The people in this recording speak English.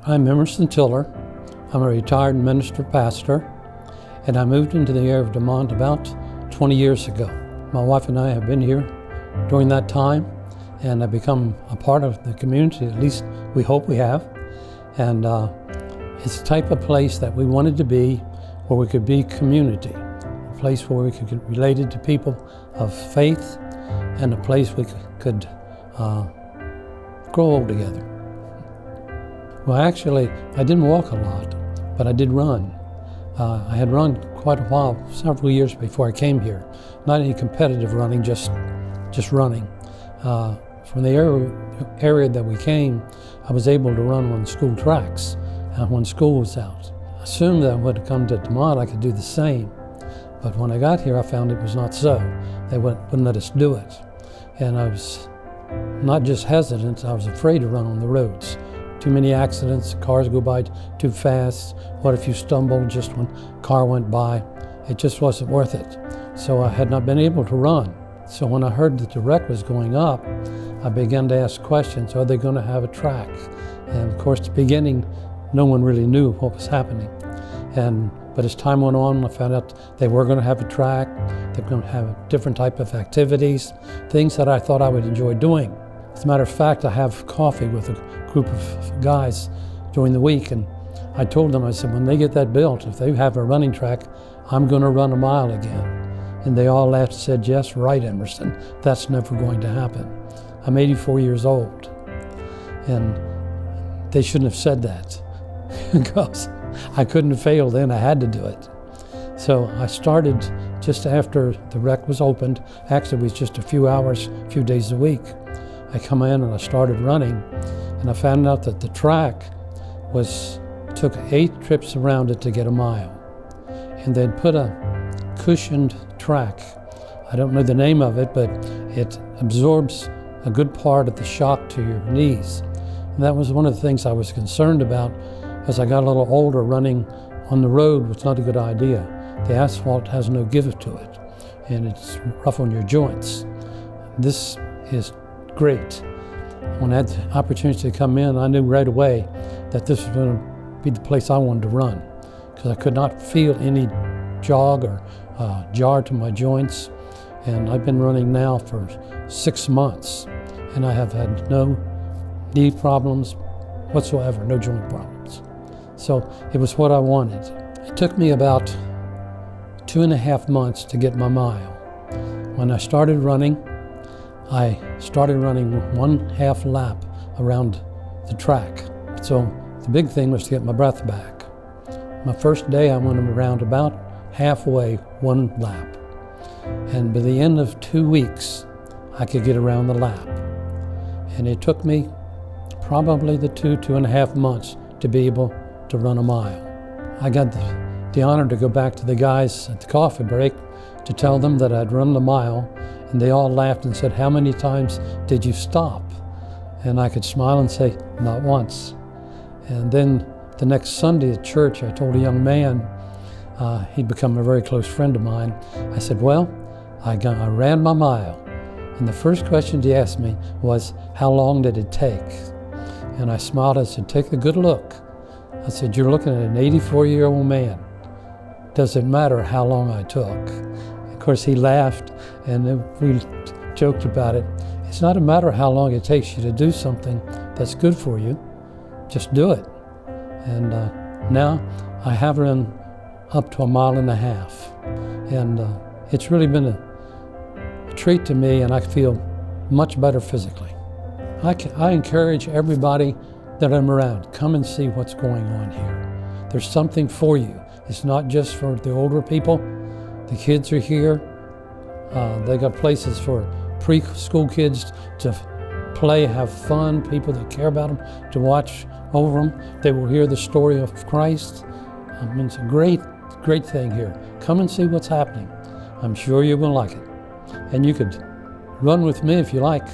I'm Emerson I'm a retired minister pastor, and I moved into the area of DeMont about 20 years ago. My wife and I have been here during that time, and have become a part of the community, at least we hope we have. And it's the type of place that we wanted to be, where we could be community, a place where we could get related to people of faith, and a place we could grow old together. Well, actually, I didn't walk a lot, but I did run. I had run quite a while, several years before I came here. Not any competitive running, just running. From the area that we came, I was able to run on school tracks when school was out. I assumed that when I come to DeMont, I could do the same. But when I got here, I found it was not so. They wouldn't let us do it. And I was not just hesitant, I was afraid to run on the roads. Too many accidents, cars go by too fast. What if you stumbled just when a car went by? It just wasn't worth it. So I had not been able to run. So when I heard that the wreck was going up, I began to ask questions. Are they going to have a track? And of course, at the beginning, no one really knew what was happening. But as time went on, I found out they were going to have a track. They're going to have a different type of activities, things that I thought I would enjoy doing. As a matter of fact, I have coffee with a group of guys during the week, and I told them, I said, when they get that built, if they have a running track, I'm going to run a mile again. And they all laughed and said, yes, right, Emerson, that's never going to happen. I'm 84 years old, and they shouldn't have said that because I couldn't have failed then, I had to do it. So I started just after the wreck was opened. Actually, it was just a few hours, a few days a week. I come in and I started running, and I found out that the track took 8 trips around it to get a mile. And they'd put a cushioned track. I don't know the name of it, but it absorbs a good part of the shock to your knees. And that was one of the things I was concerned about as I got a little older. Running on the road was not a good idea. The asphalt has no give to it, and it's rough on your joints. This is great. When I had the opportunity to come in, I knew right away that this was going to be the place I wanted to run, because I could not feel any jog or jar to my joints. And I've been running now for 6 months, and I have had no knee problems whatsoever, no joint problems. So it was what I wanted. It took me about 2.5 months to get my mile. When I started running 1/2 lap around the track. So the big thing was to get my breath back. My first day I went around about halfway, 1 lap. And by the end of 2 weeks, I could get around the lap. And it took me probably the 2.5 months to be able to run a mile. I got the honor to go back to the guys at the coffee break to tell them that I'd run the mile, and they all laughed and said, how many times did you stop? And I could smile and say, not once. And then the next Sunday at church, I told a young man, he'd become a very close friend of mine. I said, well, I ran my mile. And the first question he asked me was, how long did it take? And I smiled, I said, take a good look. I said, you're looking at an 84-year-old man. Does it matter how long I took? Of course, he laughed, and we joked about it. It's not a matter of how long it takes you to do something that's good for you. Just do it. And now I have run up to 1.5 miles. And it's really been a treat to me, and I feel much better physically. I encourage everybody that I'm around, come and see what's going on here. There's something for you. It's not just for the older people. The kids are here. They got places for preschool kids to play, have fun, people that care about them to watch over them. They will hear the story of Christ. I mean, it's a great thing here. Come and see what's happening. I'm sure you will like it. And you could run with me if you like.